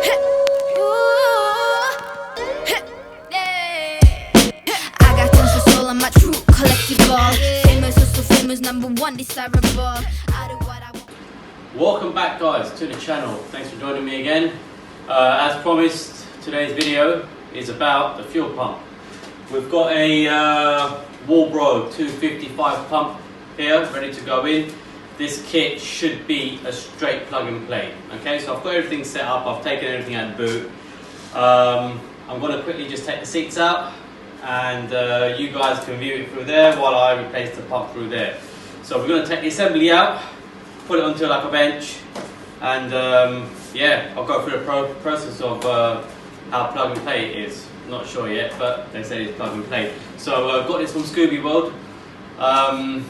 I got tons of soul, I'm a true collectible. Famous, also famous, number one desirable. I do what I want. Welcome back, guys, to the channel. Thanks for joining me again. As promised, today's video is about the fuel pump. We've got a WALBRO 255 pump here ready to go in. This kit should be a straight plug and play. Okay, so I've got everything set up, I've taken everything out of the boot. I'm going to quickly just take the seats out and you guys can view it through there while I replace the pump through there. So we're going to take the assembly out, put it onto like a bench, and yeah, I'll go through the process of how plug and play it is. Not sure yet, but they say it's plug and play. So I've got this from Scooby World. I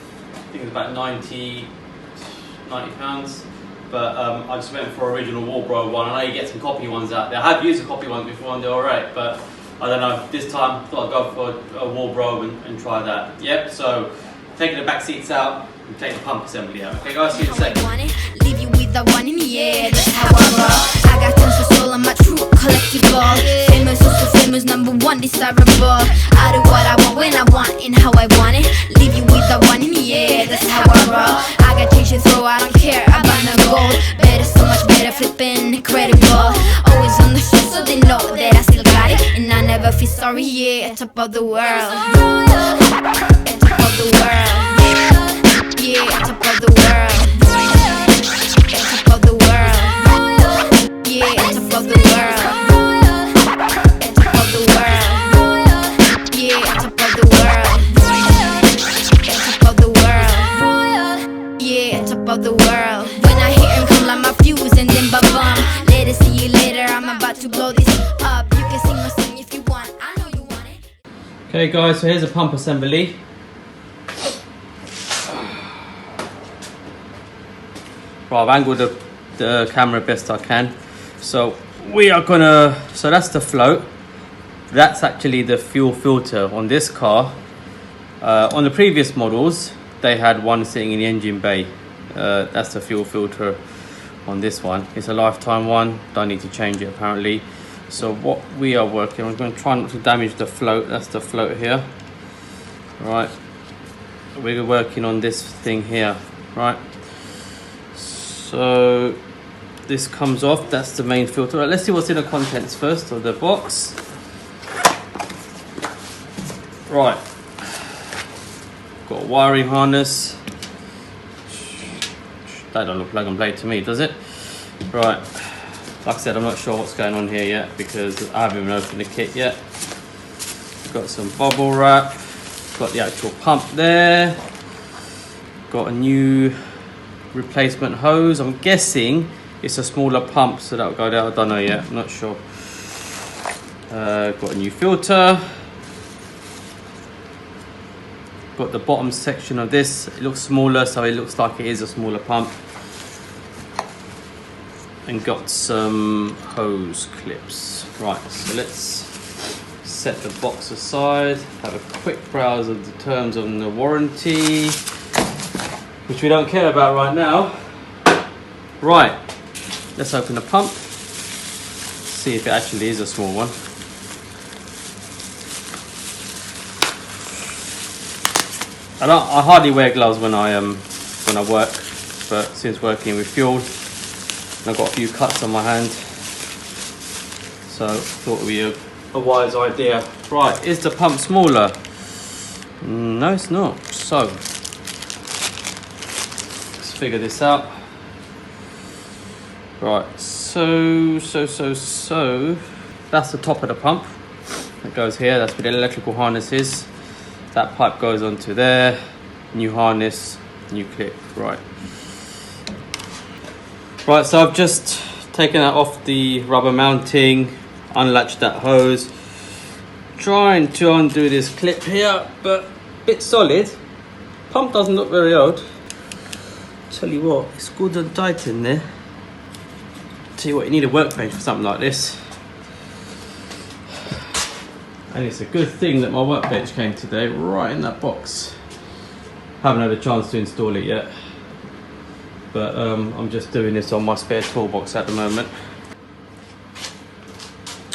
think it's about 90 pounds, but I just went for original WALBRO one. I know you get some copy ones out there. I have used a copy one before and they're alright, but I don't know, this time I thought I'd go for a WALBRO and try that. Yep, so taking the back seats out and take the pump assembly out. Okay guys, see you in a second. Leave you with the one in the air, that's how I roll. I got tons of soul, I'm a true collectible. Famous, also famous, number one desirable. I do what I want, when I want, and how I want it. Leave you with the one in the air, that's how I roll. I got change to throw, I don't care about no gold. Better, so much better, flipping incredible. Always on the show, so they know that I still got it. And I never feel sorry, yeah, at top of the world. At top of the world. Yeah, at top of the world. At top of the world. Yeah, at top of the world. At top of the world. Yeah, at top of the world. At top of the world. Yeah, at top of the world. When I hear him come like my fuse and then ba-bum. Later, see you later, I'm about to blow this up. You can sing my song if you want, I know you want it. Okay guys, so here's a pump assembly. Right, I've angled the camera best I can. So we are gonna, so that's the float. That's actually the fuel filter on this car. On the previous models, they had one sitting in the engine bay. That's the fuel filter on this one. It's a lifetime one, don't need to change it apparently. So what we are working on, I'm going to try not to damage the float. That's the float here. Right, we're working on this thing here, right? So this comes off, that's the main filter. Right, let's see what's in the contents first of the box. Right, got a wiring harness. That don't look plug and play to me, does it? Right, like I said, I'm not sure what's going on here yet because I haven't even opened the kit yet. Got some bubble wrap, got the actual pump there, got a new replacement hose. I'm guessing it's a smaller pump, so that'll go there. I don't know yet, I'm not sure. Got a new filter. Got the bottom section of this. It looks smaller, so it looks like it is a smaller pump. And got some hose clips. Right, so let's set the box aside. Have a quick browse of the terms on the warranty, which we don't care about right now. Right, let's open the pump. See if it actually is a small one. I hardly wear gloves when I work, but since working with fuel, I've got a few cuts on my hand, so I thought it would be a wise idea. Right, is the pump smaller? No, it's not. So let's figure this out. Right, so that's the top of the pump. It goes here. That's where the electrical harness is. That pipe goes onto there. New harness, new clip. Right. Right, so I've just taken that off the rubber mounting, unlatched that hose. Trying to undo this clip here, but a bit solid. Pump doesn't look very old. Tell you what, it's good and tight in there. Tell you what, you need a workbench for something like this. And it's a good thing that my workbench came today, right in that box. Haven't had a chance to install it yet. But I'm just doing this on my spare toolbox at the moment.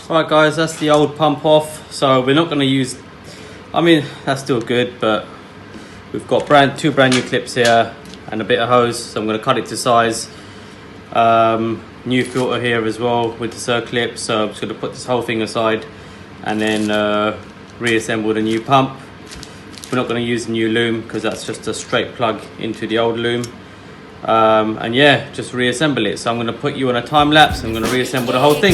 Right guys, that's the old pump off. So we're not going to use, I mean that's still good, but we've got two brand new clips here and a bit of hose, so I'm going to cut it to size. New filter here as well with the circlip, so I'm just going to put this whole thing aside and then reassemble the new pump. We're not going to use the new loom because that's just a straight plug into the old loom. And yeah, just reassemble it. So I'm going to put you on a time lapse. I'm going to reassemble the whole thing.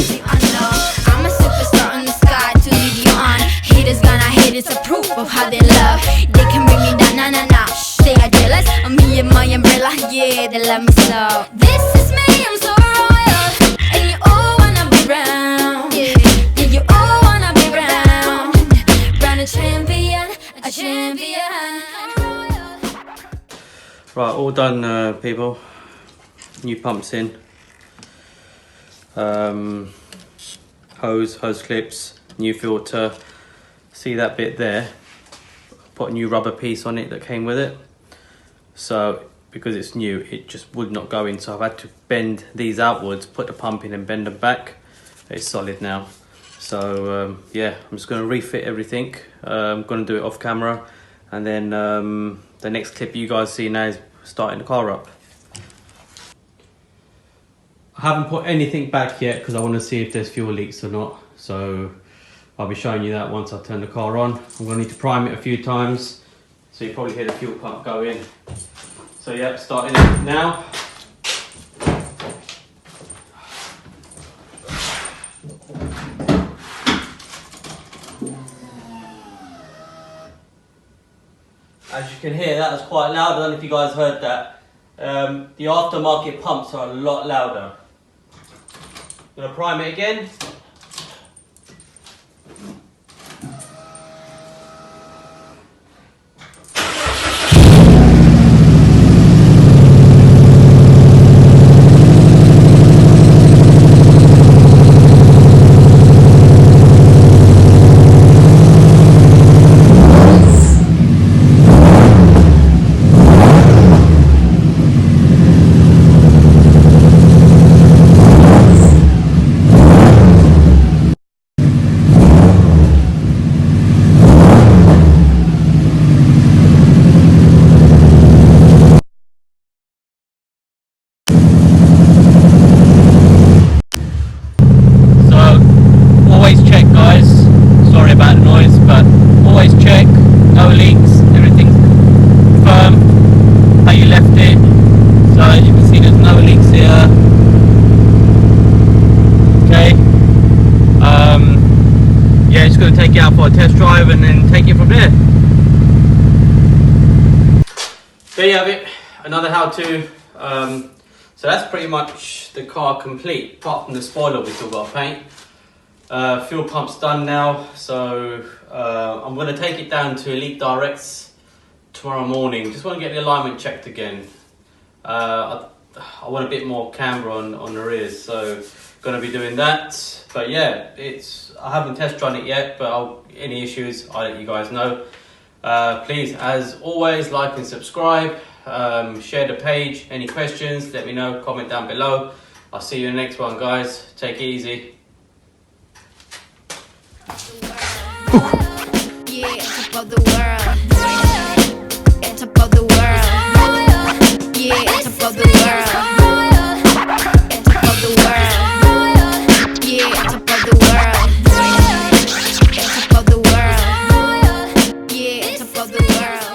I'm a superstar in the sky to lead you on. Haters gonna hate, it's a proof of how they love. They can bring me down, nah. They are jealous of me and my umbrella. Yeah, they love me so. This is me, I'm so royal, and you all wanna be round. Yeah, you all wanna be round. Round a champion, a champion. Right, all done, people. New pumps in. Hose clips, new filter. See that bit there? Put a new rubber piece on it that came with it. So because it's new, it just would not go in. So I've had to bend these outwards, put the pump in and bend them back. It's solid now. So yeah, I'm just going to refit everything. I'm going to do it off camera, and then the next clip you guys see now is starting the car up. I haven't put anything back yet because I want to see if there's fuel leaks or not. So I'll be showing you that once I turn the car on. I'm going to need to prime it a few times. So you probably hear the fuel pump go in. So yeah, starting it now. As you can hear, that was quite loud. I don't know if you guys heard that. The aftermarket pumps are a lot louder. I'm going to prime it again. Take it out for a test drive and then take it from there. There you have it, another how-to. So that's pretty much the car complete, apart from the spoiler we still got to paint. Fuel pump's done now, so I'm going to take it down to Elite Directs tomorrow morning. Just want to get the alignment checked again. I want a bit more camber on the rears, so going to be doing that. But yeah, I haven't test run it yet, but any issues I'll let you guys know. Please, as always, like and subscribe, share the page. Any questions, let me know, comment down below. I'll see you in the next one, guys. Take it easy. Yeah, it's above the world. It's above the world. Yeah, it's above the world. It's above the world. Yeah, it's above the world. It's above the world. Yeah, it's above the world.